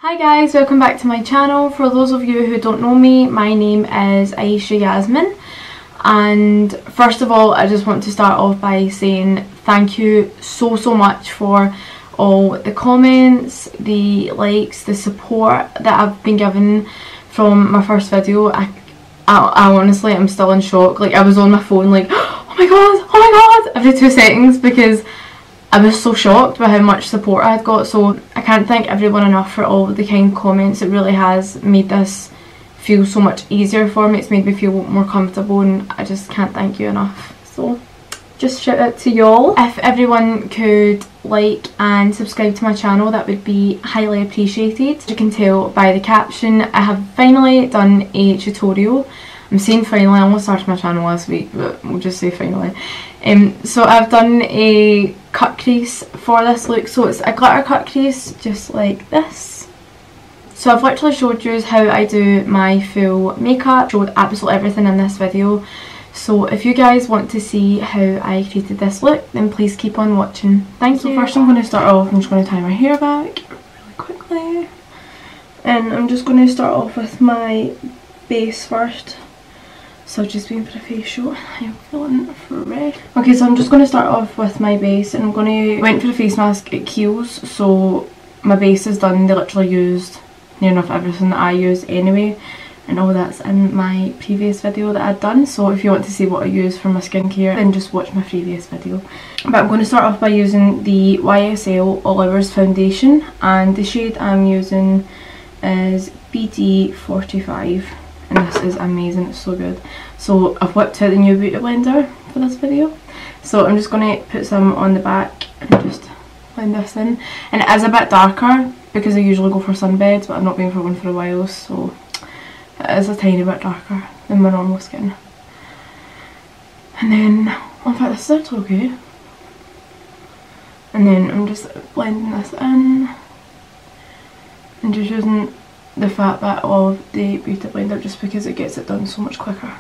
Hi guys, welcome back to my channel. For those of you who don't know me, my name is Ayisha Yasmin, and first of all I just want to start off by saying thank you so much for all the comments, the likes, the support that I've been given from my first video. I honestly am still in shock. Like, I was on my phone like oh my god every 2 seconds because I was so shocked by how much support I had got. So I can't thank everyone enough for all the kind comments. It really has made this feel so much easier for me. It's made me feel more comfortable and I just can't thank you enough. So just shout out to y'all. If everyone could like and subscribe to my channel, that would be highly appreciated. As you can tell by the caption, I have finally done a tutorial. I'm saying finally, I almost started my channel last week, but we'll just say finally. So I've done a cut crease for this look. So it's a glitter cut crease, just like this. So I've literally showed you how I do my full makeup, showed absolutely everything in this video. So if you guys want to see how I created this look, then please keep on watching. Thank you. So first I'm going to start off, I'm just going to tie my hair back really quickly. And I'm just going to start off with my base first. So I've just been for a facial and I am feeling fresh. Okay, so I'm just going to start off with my base, and I'm going to went for a face mask at Kiehl's, so my base is done. They literally used near enough everything that I use anyway, and all that's in my previous video that I'd done. So if you want to see what I use for my skincare, then just watch my previous video. But I'm going to start off by using the YSL All Hours foundation, and the shade I'm using is BD45. And this is amazing, it's so good. So I've whipped out the new beauty blender for this video. So I'm just going to put some on the back and just blend this in. And it is a bit darker because I usually go for sunbeds, but I've not been for one for a while, so it is a tiny bit darker than my normal skin. And then, in fact this is actually okay. And then I'm just blending this in and just using the fat bit of the beauty blender just because it gets it done so much quicker.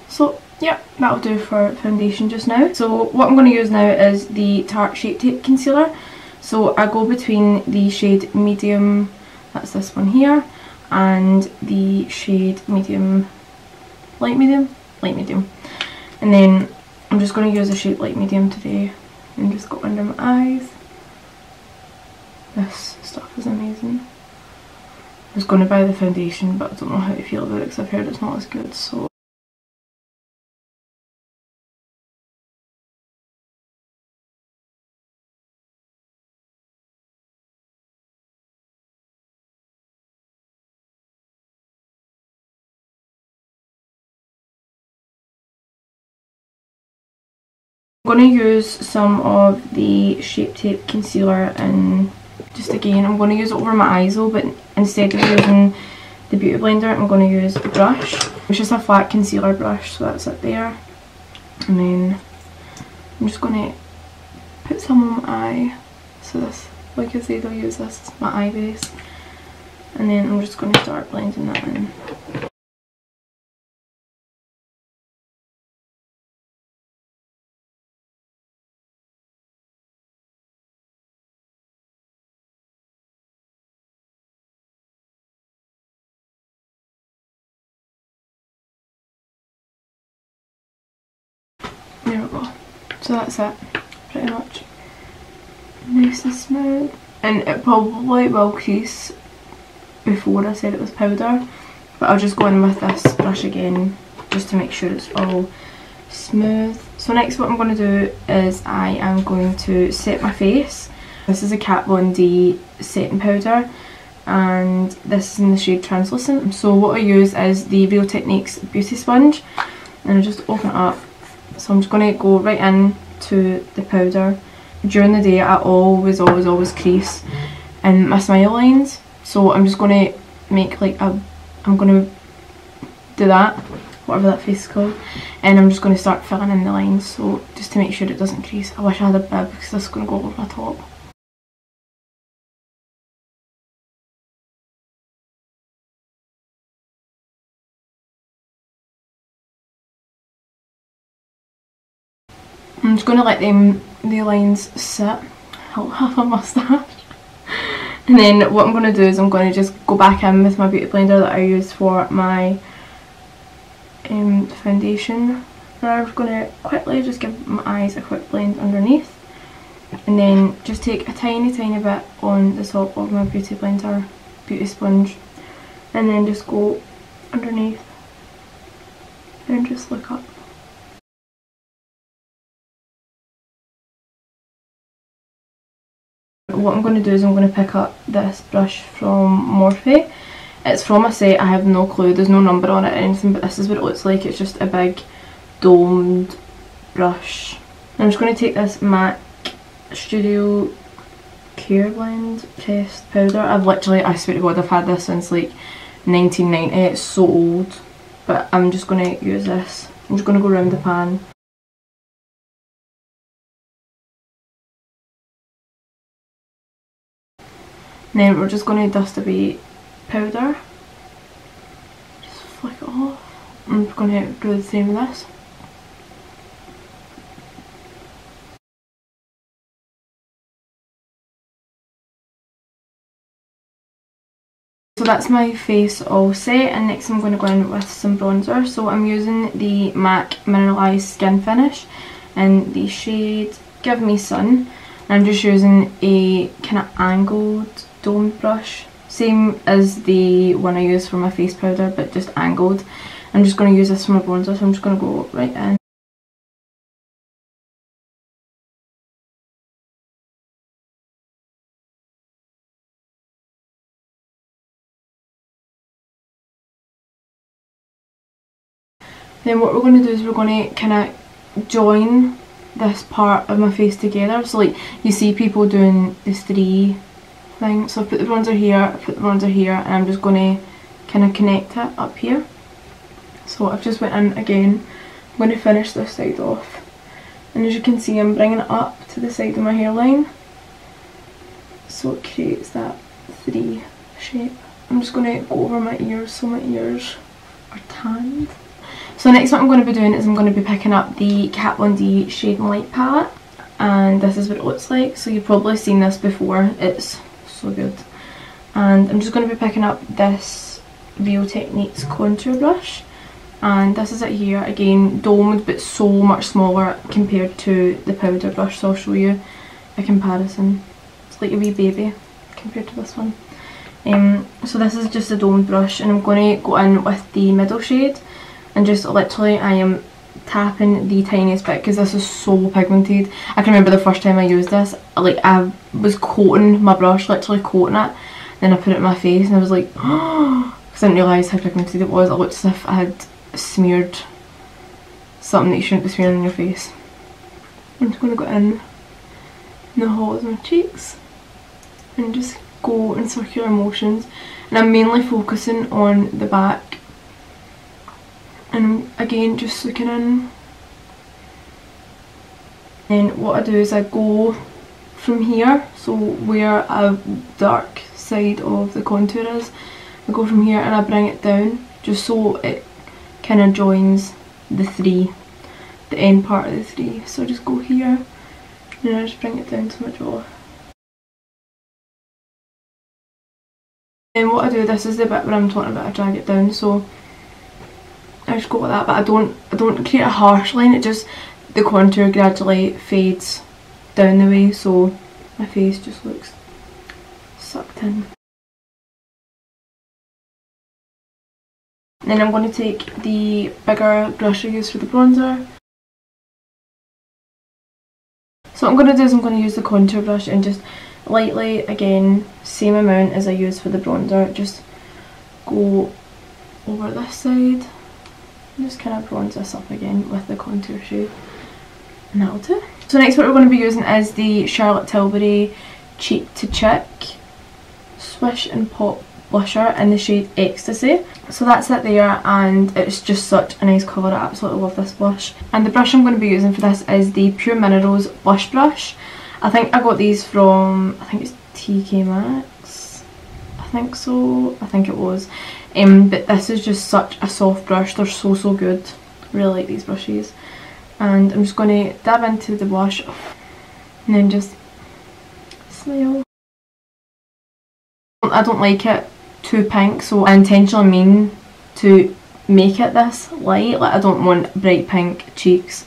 So yeah, that'll do for foundation just now. So what I'm going to use now is the Tarte Shape Tape Concealer. So I go between the shade medium, that's this one here, and the shade medium, light medium, and then I'm just going to use a shade light medium today and just go under my eyes. This stuff is amazing. I was going to buy the foundation, but I don't know how to feel about it because I've heard it's not as good. So I'm going to use some of the Shape Tape Concealer, and just again I'm going to use it over my eyes though, but instead of using the beauty blender I'm going to use a brush. It's just a flat concealer brush, so that's it there. And then I'm just going to put some on my eye. So this, like I said, I'll use this as my eye base, and then I'm just going to start blending that in. There we go. So that's it, pretty much. Nice and smooth. And it probably will crease before I said it was powder, but I'll just go in with this brush again just to make sure it's all smooth. So next what I'm going to do is I am going to set my face. This is a Kat Von D setting powder, and this is in the shade Translucent. So what I use is the Real Techniques Beauty Sponge, and I just open it up. So I'm just going to go right in to the powder. During the day I always crease in my smile lines, so I'm just going to make like a, I'm going to do that, whatever that face is called, and I'm just going to start filling in the lines, so just to make sure it doesn't crease. I wish I had a bib because this is going to go over my top. I'm just going to let the lines sit. I'll have a moustache. And then what I'm going to do is I'm going to just go back in with my beauty blender that I used for my foundation. And I'm going to quickly just give my eyes a quick blend underneath. And then just take a tiny bit on the top of my beauty blender, beauty sponge. And then just go underneath and just look up. What I'm going to do is I'm going to pick up this brush from Morphe. It's from a set, I have no clue, there's no number on it or anything, but this is what it looks like. It's just a big domed brush. And I'm just going to take this MAC Studio Care Blend pressed powder. I've literally, I swear to God, I've had this since like 1990, it's so old. But I'm just going to use this. I'm just going to go around the pan. And then we're just going to dust away powder. Just flick it off. I'm just going to do the same with this. So that's my face all set, and next I'm going to go in with some bronzer. So I'm using the MAC Mineralise Skin Finish in the shade Give Me Sun. And I'm just using a kind of angled domed brush, same as the one I use for my face powder but just angled. I'm just going to use this for my bronzer, so I'm just going to go right in. Then what we're going to do is we're going to kind of join this part of my face together. So like you see people doing the three thing. So I put the bronzer here, I put the bronzer here, and I'm just going to kind of connect it up here. So I've just went in again. I'm going to finish this side off. And as you can see, I'm bringing it up to the side of my hairline. So it creates that three shape. I'm just going to go over my ears so my ears are tanned. So next what I'm going to be doing is I'm going to be picking up the Kat Von D Shade and Light palette. And this is what it looks like. So you've probably seen this before. It's so good. And I'm just going to be picking up this Real Techniques contour brush. And this is it here, again domed but so much smaller compared to the powder brush, so I'll show you a comparison. It's like a wee baby compared to this one. So this is just a domed brush, and I'm going to go in with the middle shade and just literally I am tapping the tiniest bit because this is so pigmented. I can remember the first time I used this, like I was coating my brush, literally coating it, then I put it in my face and I was like, oh, because I didn't realise how pigmented it was. It looked as if I had smeared something that you shouldn't be smearing on your face. I'm just going to go in the hollows of my cheeks and just go in circular motions, and I'm mainly focusing on the back, and again just looking in. And what I do is I go from here, so where a dark side of the contour is, I go from here and I bring it down just so it kind of joins the three, the end part of the three. So I just go here and I just bring it down to my jaw. And what I do, this is the bit where I'm talking about I drag it down, so I just go like that, but I don't create a harsh line, it just, the contour gradually fades down the way, so my face just looks sucked in. Then I'm going to take the bigger brush I use for the bronzer. So what I'm going to do is I'm going to use the contour brush and just lightly, again, same amount as I use for the bronzer, just go over this side and just kind of bronze this up again with the contour shade, and that'll do. So next what we're going to be using is the Charlotte Tilbury Cheek to Chick Swish and Pop blusher in the shade Ecstasy. So that's it there, and it's just such a nice colour. I absolutely love this blush. And the brush I'm going to be using for this is the Pure Minerals blush brush. I think I got these from, I think it's TK Maxx, I think so, I think it was. But this is just such a soft brush, they're so good. Really like these brushes. And I'm just going to dab into the blush and then just smile. I don't like it too pink, so I intentionally mean to make it this light. Like, I don't want bright pink cheeks,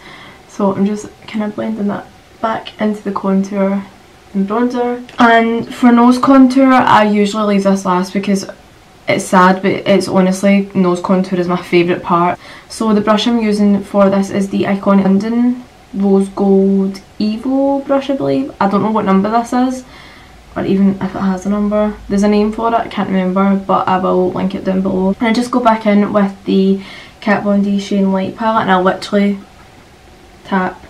so I'm just kind of blending that back into the contour and bronzer. And for nose contour, I usually leave this last because it's sad, but it's honestly, nose contour is my favourite part. So the brush I'm using for this is the iconic London Rose Gold Evo brush, I believe. I don't know what number this is, or even if it has a number. There's a name for it, I can't remember, but I will link it down below. And I just go back in with the Kat Von D Shine Light palette, and I'll literally tap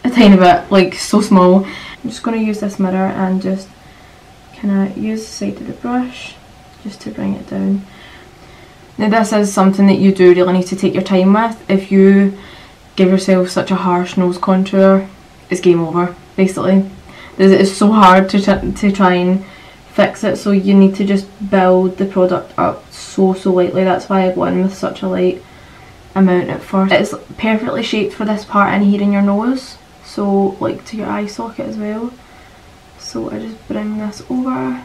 a tiny bit, like so small. I'm just going to use this mirror and just kind of use the side of the brush just to bring it down. Now this is something that you do really need to take your time with. If you give yourself such a harsh nose contour, it's game over basically. It's so hard to try and fix it, so you need to just build the product up so lightly. That's why I go in with such a light amount at first. It's perfectly shaped for this part in here in your nose, so like to your eye socket as well. So I just bring this over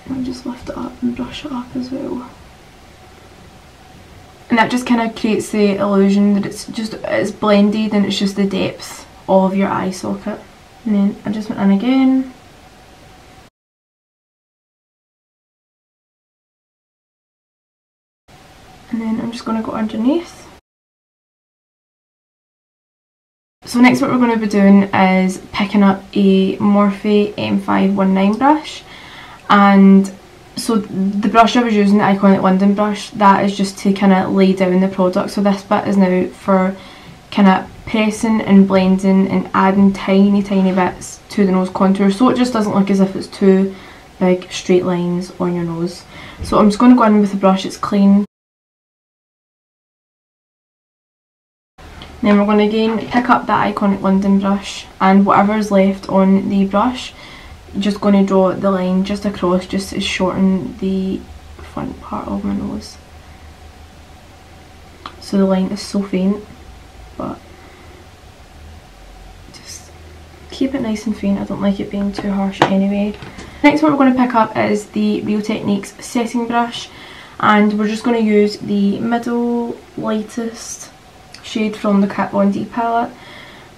and just lift it up and brush it up as well. And that just kind of creates the illusion that it's blended and it's just the depth of your eye socket. And then I just went in again. And then I'm just going to go underneath. So next what we're going to be doing is picking up a Morphe M519 brush. And so the brush I was using, the Iconic London brush, that is just to kind of lay down the product. So this bit is now for kind of pressing and blending and adding tiny bits to the nose contour, so it just doesn't look as if it's two big straight lines on your nose. So I'm just going to go in with a brush, it's clean. Then we're going to again pick up that Iconic London brush, and whatever is left on the brush, just going to draw the line just across, just to shorten the front part of my nose. So the line is so faint, but just keep it nice and faint. I don't like it being too harsh anyway. Next what we're going to pick up is the Real Techniques setting brush, and we're just going to use the middle lightest shade from the Kat Von D palette.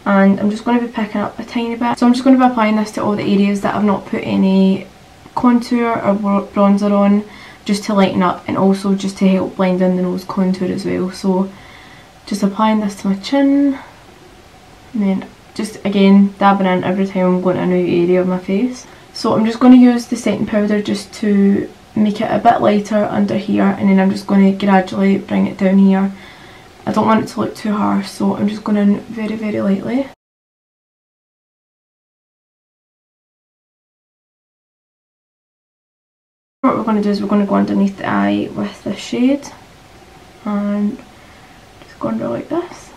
And I'm just going to be picking up a tiny bit. So I'm just going to be applying this to all the areas that I've not put any contour or bronzer on, just to lighten up and also just to help blend in the nose contour as well. So just applying this to my chin, and then just again dabbing in every time I'm going to a new area of my face. So I'm just going to use the setting powder just to make it a bit lighter under here, and then I'm just going to gradually bring it down here. I don't want it to look too harsh, so I'm just going in very lightly. What we're going to do is we're going to go underneath the eye with this shade and just go under like this.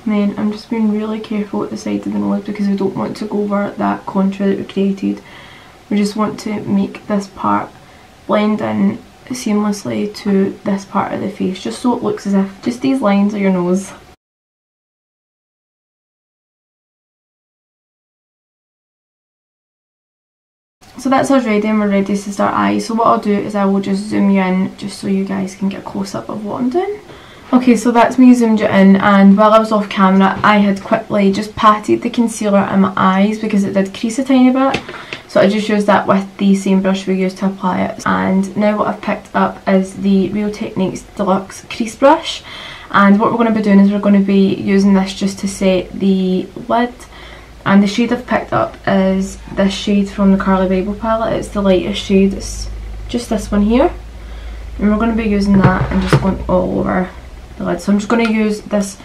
And then I'm just being really careful at the side of the nose because we don't want to go over that contour that we created. We just want to make this part blend in seamlessly to this part of the face, just so it looks as if just these lines are your nose. So that's us ready, and we're ready to start eyes. So what I'll do is I will just zoom you in just so you guys can get a close up of what I'm doing. Okay, so that's me zoomed you in, and while I was off camera I had quickly just patted the concealer in my eyes because it did crease a tiny bit. So I just used that with the same brush we used to apply it. And now what I've picked up is the Real Techniques Deluxe Crease Brush. And what we're going to be doing is we're going to be using this just to set the lid. And the shade I've picked up is this shade from the Carly Bible palette. It's the lightest shade, it's just this one here. And we're going to be using that and just going all over the lid. So I'm just going to use this.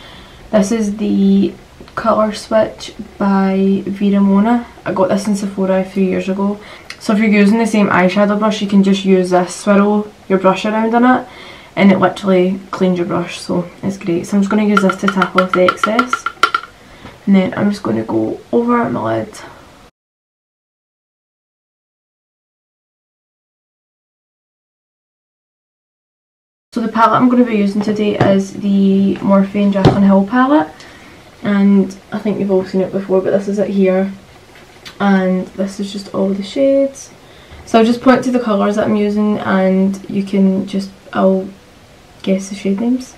This is the Colour Switch by Vera Mona. I got this in Sephora a few years ago. So if you're using the same eyeshadow brush, you can just use this, swirl your brush around in it, and it literally cleans your brush, so it's great. So I'm just going to use this to tap off the excess, and then I'm just going to go over my lid. So the palette I'm going to be using today is the Morphe and Jaclyn Hill palette, and I think you've all seen it before, but this is it here, and this is just all the shades. So I'll just point to the colours that I'm using and you can just, I'll guess the shade names.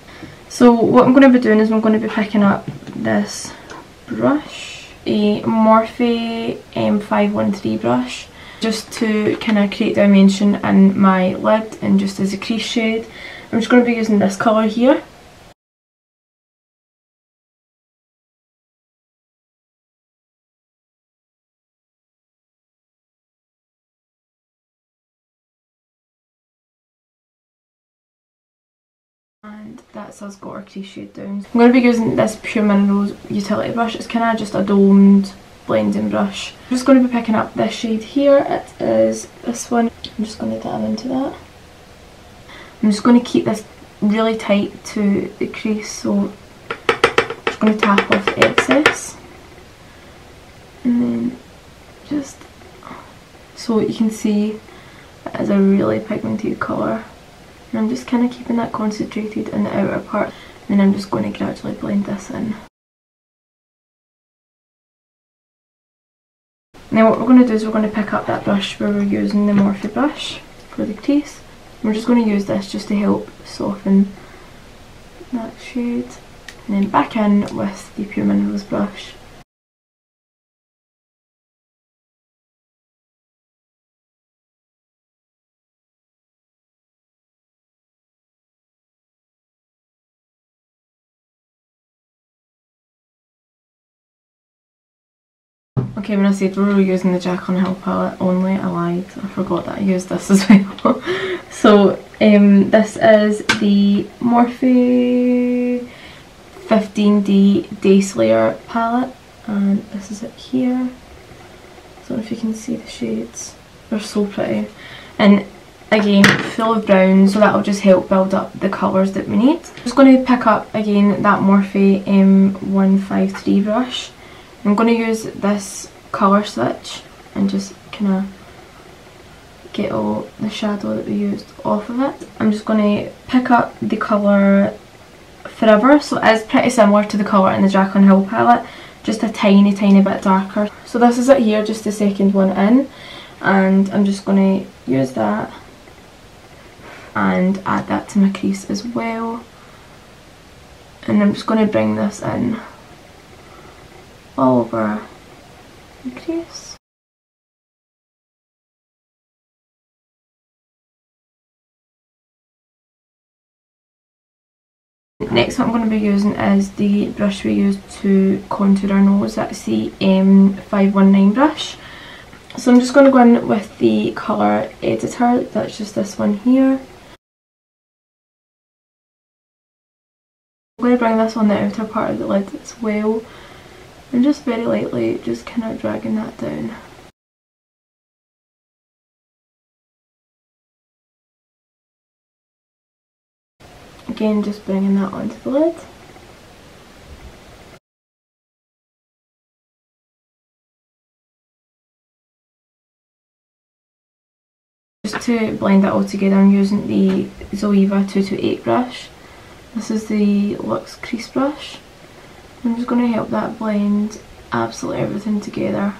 So what I'm going to be doing is I'm going to be picking up this brush, a Morphe M513 brush, just to kind of create dimension in my lid and just as a crease shade. I'm just going to be using this colour here. And that's us got our crease shade down. I'm going to be using this Pure Minerals utility brush. It's kind of just a domed blending brush. I'm just going to be picking up this shade here. It is this one. I'm just going to dab into that. I'm just going to keep this really tight to the crease, so I'm just going to tap off the excess. And then just so you can see it is a really pigmented colour. And I'm just kind of keeping that concentrated in the outer part, and then I'm just going to gradually blend this in. Now what we're going to do is we're going to pick up that brush where we're using the Morphe brush for the crease. We're just going to use this just to help soften that shade, and then back in with the Pure Minerals brush. Okay, when I said we were using the Jaclyn Hill palette only, I lied. I forgot that I used this as well. So this is the Morphe 15D Day Slayer palette, and this is it here. I don't know if you can see the shades. They're so pretty. And again, full of brown, so that will just help build up the colours that we need. I'm just going to pick up again that Morphe M153 brush. I'm going to use this colour switch and just kind of get all the shadow that we used off of it. I'm just going to pick up the colour Forever, so it is pretty similar to the colour in the Jaclyn Hill palette, just a tiny bit darker. So this is it here, just the second one in, and I'm just going to use that and add that to my crease as well. And I'm just going to bring this in all over the crease. Next what I'm going to be using is the brush we used to contour our nose. That's the M519 brush. So I'm just going to go in with the colour Editor, that's just this one here. I'm going to bring this on the outer part of the lid as well, and just very lightly just kind of dragging that down. Again, just bringing that onto the lid. Just to blend that all together, I'm using the Zoeva 228 brush. This is the Luxe Crease brush. I'm just going to help that blend absolutely everything together,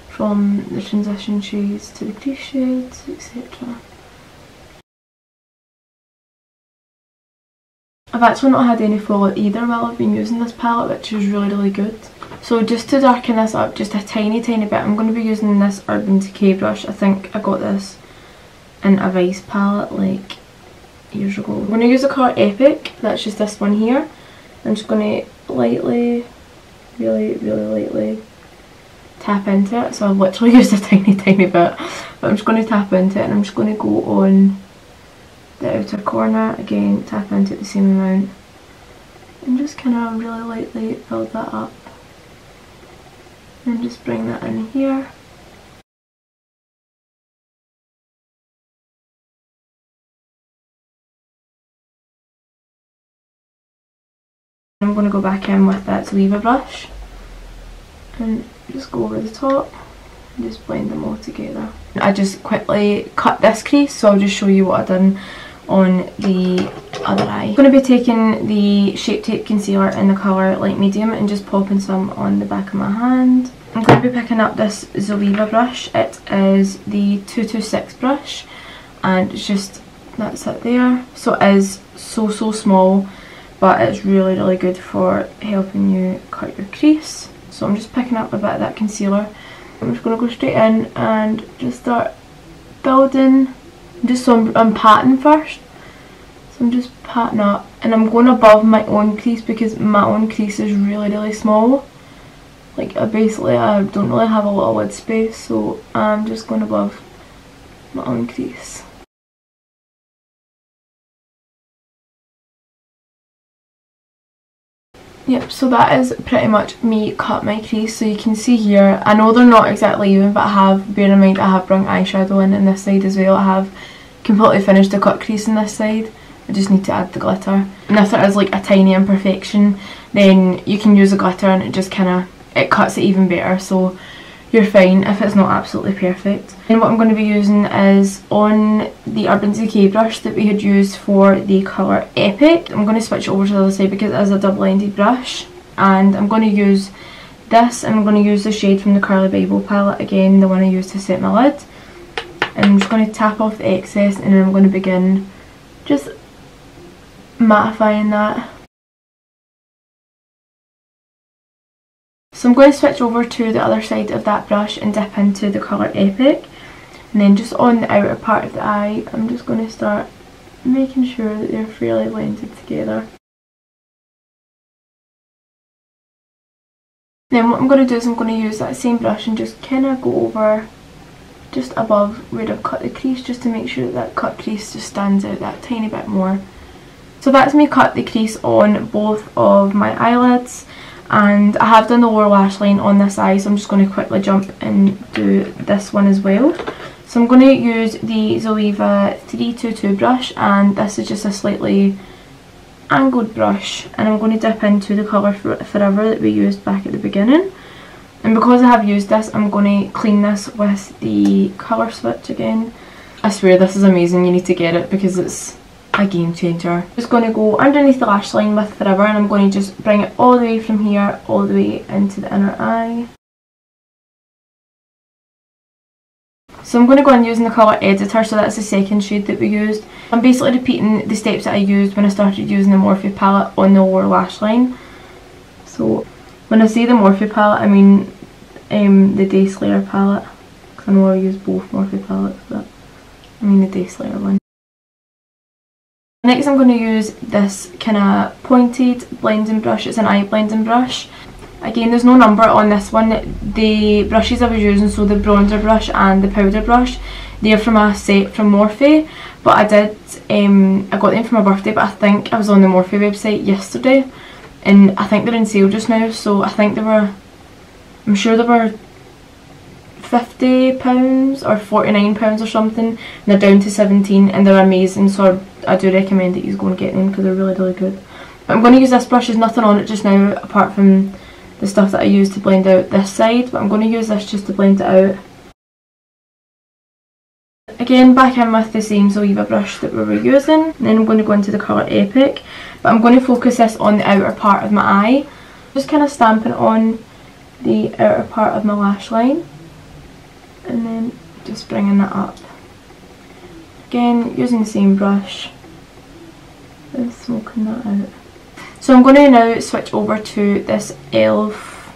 from the transition shades to the crease shades, etc. I've actually not had any fallout either while I've been using this palette, which is really good. So just to darken this up just a tiny bit, I'm going to be using this Urban Decay brush. I think I got this in a Vice palette like years ago. I'm going to use the colour Epic, that's just this one here. I'm just going to lightly, really lightly tap into it. So I've literally used a tiny bit, but I'm just going to tap into it, and I'm just going to go on the outer corner, again tap into it the same amount, and just kind of really lightly build that up, and just bring that in here. I'm going to go back in with that Zoeva brush and just go over the top and just blend them all together. I just quickly cut this crease, so I'll just show you what I've done on the other eye. I'm going to be taking the Shape Tape concealer in the colour light medium and just popping some on the back of my hand. I'm going to be picking up this Zoeva brush. It is the 226 brush, and it's just, that's it there. So it is so small, but it's really good for helping you cut your crease. So I'm just picking up a bit of that concealer. I'm just going to go straight in and just start building. So I'm patting first. So I'm just patting up, and I'm going above my own crease because my own crease is really small. Like I don't really have a lot of lid space, so I'm just going above my own crease. Yep, so that is pretty much me cut my crease. So you can see here, I know they're not exactly even, but bear in mind I have brung eyeshadow in this side as well. I have completely finished the cut crease in this side. I just need to add the glitter. And if there is like a tiny imperfection, then you can use the glitter and it just it cuts it even better. So you're fine if it's not absolutely perfect. And what I'm going to be using is on the Urban Decay brush that we had used for the colour Epic. I'm going to switch over to the other side because it is a double-ended brush. And I'm going to use this, and I'm going to use the shade from the Curly Bible palette, again the one I used to set my lid. And I'm just going to tap off the excess, and then I'm going to begin just mattifying that. So I'm going to switch over to the other side of that brush and dip into the colour Epic, and then just on the outer part of the eye I'm just going to start making sure that they're fairly blended together. Then what I'm going to do is I'm going to use that same brush and just kind of go over just above where I've cut the crease, just to make sure that cut crease just stands out that tiny bit more. So that's me cut the crease on both of my eyelids, and I have done the lower lash line on this eye, so I'm just going to quickly jump and do this one as well. So I'm going to use the Zoeva 322 brush, and this is just a slightly angled brush, and I'm going to dip into the colour Forever that we used back at the beginning. And because I have used this, I'm going to clean this with the colour switch again. I swear this is amazing, you need to get it because it's a game changer. Just going to go underneath the lash line with Forever, and I'm going to just bring it all the way from here all the way into the inner eye. So I'm going to go in using the colour Editor, so that's the second shade that we used. I'm basically repeating the steps that I used when I started using the Morphe palette on the lower lash line. So when I say the Morphe palette, I mean the Day Slayer palette, because I know I use both Morphe palettes, but I mean the Day Slayer one. Next I'm going to use this kind of pointed blending brush. It's an eye blending brush. Again, there's no number on this one. The brushes I was using, so the bronzer brush and the powder brush, they're from a set from Morphe, but I got them for my birthday, but I think I was on the Morphe website yesterday, and I think they're in sale just now, so I think I'm sure they were £50 or £49 or something, and they're down to 17, and they're amazing, so I do recommend that you go and get them because they're really good. But I'm going to use this brush. There's nothing on it just now apart from the stuff that I used to blend out this side, but I'm going to use this just to blend it out. Again, back in with the same Zoeva brush that we were using, and then I'm going to go into the colour Epic, but I'm going to focus this on the outer part of my eye. Just kind of stamping on the outer part of my lash line, and then just bringing that up. Again, using the same brush and smoking that out. So I'm going to now switch over to this e.l.f.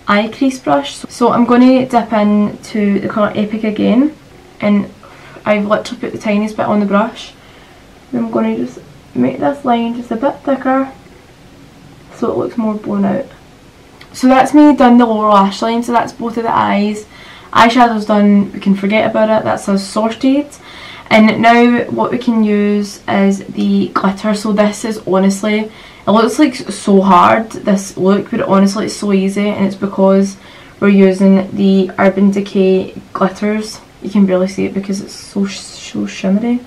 eye crease brush. So I'm going to dip into the colour Epic again, and I've literally put the tiniest bit on the brush. And I'm going to just make this line just a bit thicker so it looks more blown out. So that's me done the lower lash line, so that's both of the eyes. Eyeshadow's done, we can forget about it, that's us sorted. And now what we can use is the glitter. So this is honestly, it looks like so hard, this look, but honestly it's so easy, and it's because we're using the Urban Decay glitters. You can barely see it because it's so shimmery.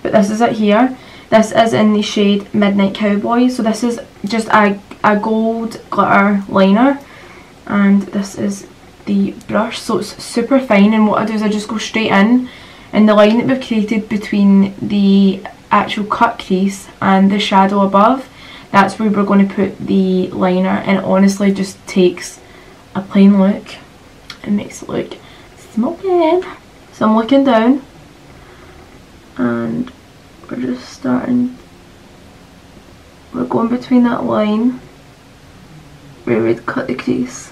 But this is it here. This is in the shade Midnight Cowboy. So this is just a gold glitter liner, and this is the brush. So it's super fine, and what I do is I just go straight in and the line that we've created between the actual cut crease and the shadow above, that's where we're going to put the liner, and it honestly just takes a plain look and makes it look smoking. So I'm looking down and we're just starting, we're going between that line where we'd cut the crease.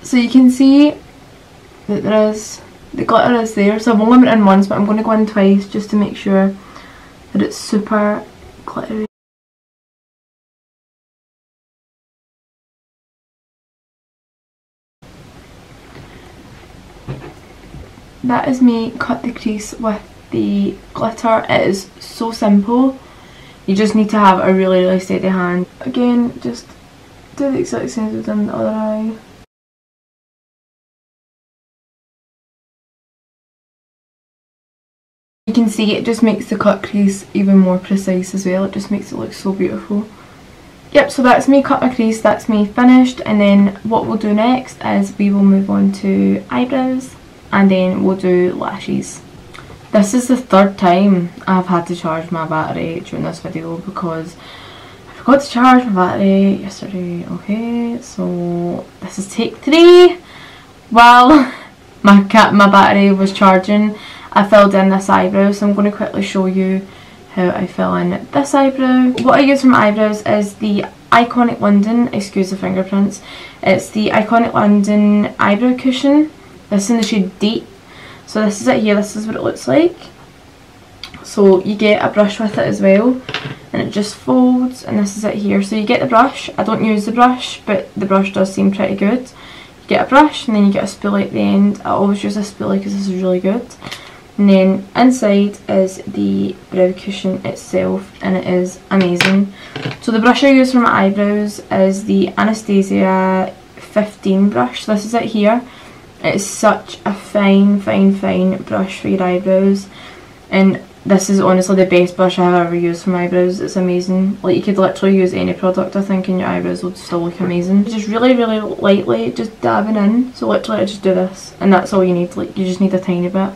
So you can see that there is, the glitter is there, so I've only went in once, but I'm going to go in twice just to make sure that it's super glittery. That is me cut the crease with the glitter. It is so simple, you just need to have a really steady hand. Again, just do the exact same as we've done the other eye. You can see it just makes the cut crease even more precise as well, it just makes it look so beautiful. Yep, so that's me cut my crease, that's me finished, and then what we'll do next is we will move on to eyebrows and then we'll do lashes. This is the third time I've had to charge my battery during this video because I forgot to charge my battery yesterday. Okay, so this is take 3. While my battery was charging, I filled in this eyebrow, so I'm going to quickly show you how I fill in this eyebrow. What I use for my eyebrows is the Iconic London, excuse the fingerprints, it's the Iconic London eyebrow cushion. This is in the shade Deep. So this is it here, this is what it looks like. So you get a brush with it as well, and it just folds, and this is it here. So you get the brush, I don't use the brush, but the brush does seem pretty good. You get a brush and then you get a spoolie at the end. I always use a spoolie because this is really good. And then inside is the brow cushion itself, and it is amazing. So the brush I use for my eyebrows is the Anastasia 15 brush. This is it here. It's such a fine brush for your eyebrows, and this is honestly the best brush I have ever used for my eyebrows. It's amazing. Like, you could literally use any product I think and your eyebrows will still look amazing. Just really lightly just dabbing in. So literally I just do this and that's all you need. Like, you just need a tiny bit.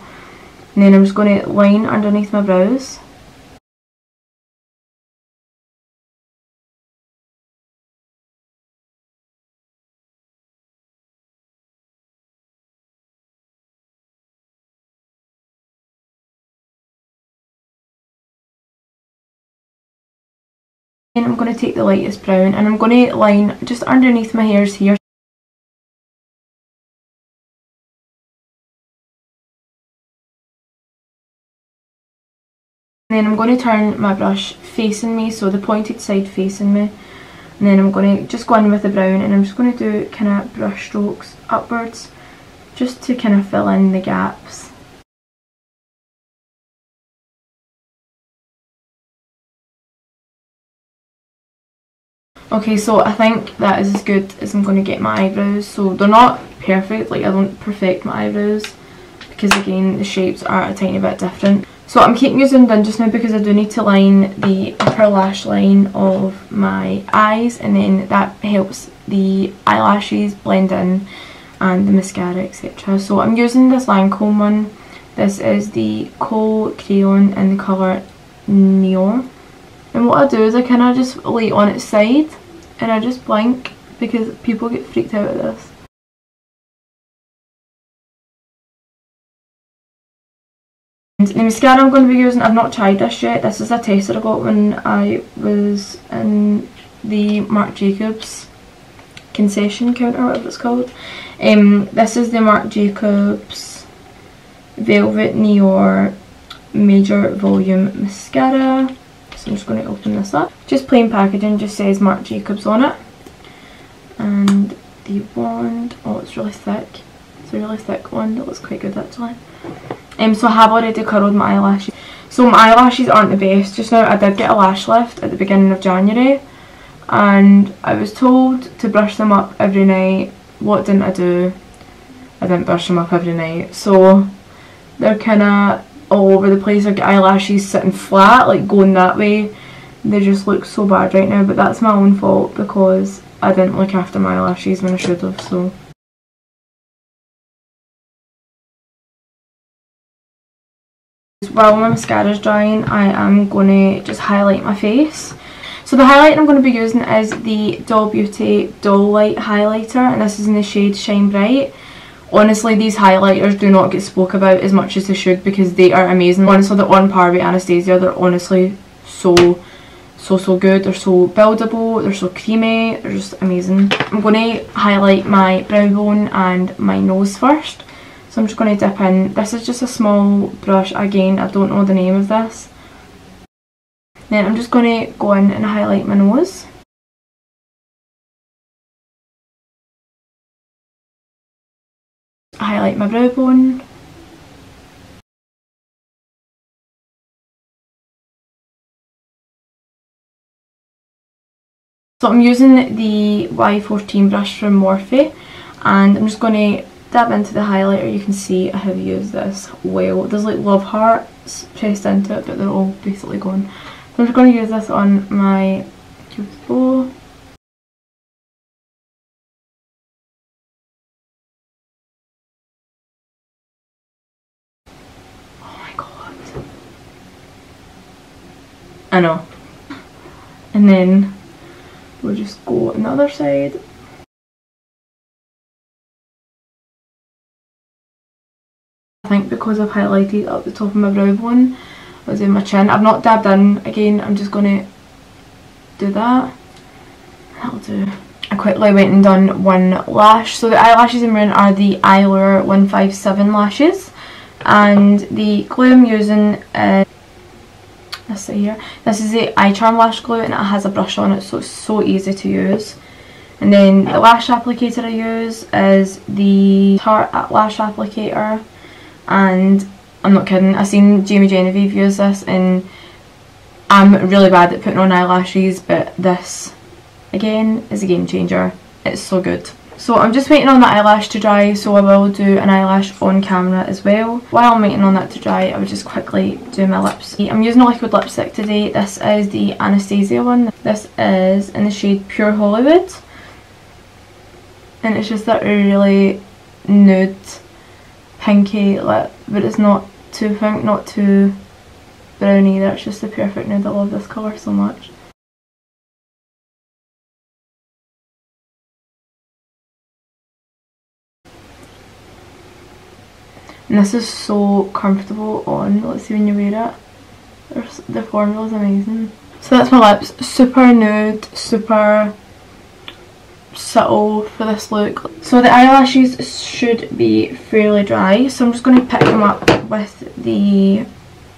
And then I'm just going to line underneath my brows. And I'm going to take the lightest brown and I'm going to line just underneath my hairs here. And then I'm going to turn my brush facing me, so the pointed side facing me. And then I'm going to just go in with the brown and I'm just going to do kind of brush strokes upwards just to kind of fill in the gaps. Okay, so I think that is as good as I'm going to get my eyebrows. So they're not perfect, like I don't perfect my eyebrows because again the shapes are a tiny bit different. So I'm keeping using them just now because I do need to line the upper lash line of my eyes, and then that helps the eyelashes blend in and the mascara, etc. So I'm using this Lancome one. This is the Kohl Crayon in the colour Neon. And what I do is I kind of just lay it on its side and I just blink because people get freaked out at this. And the mascara I'm going to be using, I've not tried this yet. This is a tester I got when I was in the Marc Jacobs concession counter, whatever it's called. This is the Marc Jacobs Velvet Neon Major Volume Mascara. So I'm just going to open this up. Just plain packaging, just says Marc Jacobs on it. And the wand, oh it's really thick. It's a really thick wand, it looks quite good actually. So I have already curled my eyelashes. So my eyelashes aren't the best just now. I did get a lash lift at the beginning of January. And I was told to brush them up every night. What didn't I do? I didn't brush them up every night. So they're kind of all over the place. I've got eyelashes sitting flat, like going that way. They just look so bad right now, but that's my own fault because I didn't look after my eyelashes when I should have, so. While my mascara is drying, I am going to just highlight my face. So the highlight I'm going to be using is the Doll Beauty Doll Light Highlighter, and this is in the shade Shine Bright. Honestly, these highlighters do not get spoke about as much as they should because they are amazing. Honestly, they're on par with Anastasia. They're honestly so good. They're so buildable, they're so creamy, they're just amazing. I'm going to highlight my brow bone and my nose first. So I'm just going to dip in. This is just a small brush. Again, I don't know the name of this. Then I'm just going to go in and highlight my nose. Highlight my brow bone. So I'm using the Y14 brush from Morphe, and I'm just going to dab into the highlighter. You can see I have used this well. There's like love hearts pressed into it, but they're all basically gone. So I'm just going to use this on my cupid's bow. Oh my god. I know. And then we'll just go on the other side. I think because I've highlighted up the top of my brow bone, I was in my chin. I've not dabbed in again. I'm just going to do that. That'll do. I quickly went and done one lash. So the eyelashes I'm wearing are the Eyelure 157 lashes, and the glue I'm using is this here. This is the eye charm lash glue, and it has a brush on it, so it's so easy to use. And then the lash applicator I use is the Tarte lash applicator, and I'm not kidding, I've seen Jamie Genevieve use this, and I'm really bad at putting on eyelashes, but this again is a game changer. It's so good. So I'm just waiting on the eyelash to dry, so I will do an eyelash on camera as well. While I'm waiting on that to dry, I will just quickly do my lips. I'm using a liquid lipstick today. This is the Anastasia one. This is in the shade Pure Hollywood, and it's just that really nude pinky lip, but it's not too pink, not too brown either. It's just the perfect nude. I love this colour so much. And this is so comfortable on. Let's see when you wear it. The formula is amazing. So that's my lips. Super nude, super subtle for this look. So the eyelashes should be fairly dry, so I'm just going to pick them up with the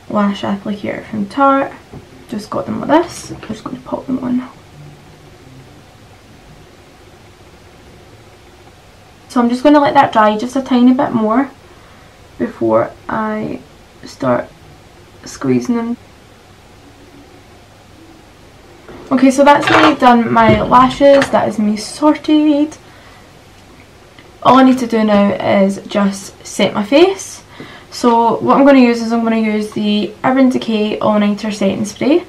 lash applicator from Tarte. Just got them like this. I'm just going to pop them on. So I'm just going to let that dry just a tiny bit more before I start squeezing them. Okay, so that's me done my lashes. That is me sorted. All I need to do now is just set my face. So what I'm going to use is I'm going to use the Urban Decay All Nighter Setting Spray,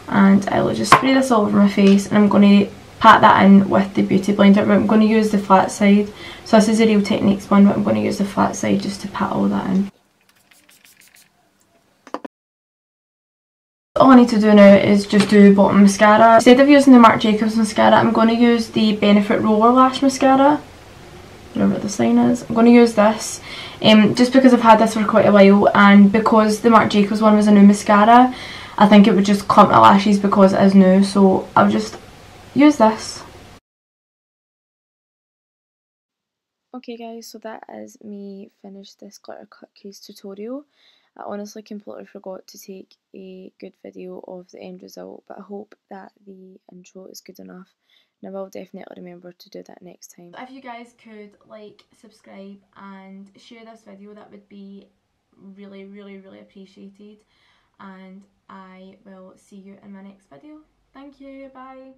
and I will just spray this all over my face, and I'm going to pat that in with the Beauty Blender, but I'm going to use the flat side. So this is a Real Techniques one, but I'm going to use the flat side just to pat all that in. All I need to do now is just do bottom mascara. Instead of using the Marc Jacobs mascara, I'm going to use the Benefit Roller Lash Mascara. Whatever the sign is. I'm going to use this just because I've had this for quite a while, and because the Marc Jacobs one was a new mascara, I think it would just clump my lashes because it is new, so I'll just use this. Okay guys, so that is me finished this glitter cut crease tutorial. I honestly completely forgot to take a good video of the end result, but I hope that the intro is good enough, and I will definitely remember to do that next time. If you guys could like, subscribe and share this video, that would be really appreciated, and I will see you in my next video. Thank you, bye!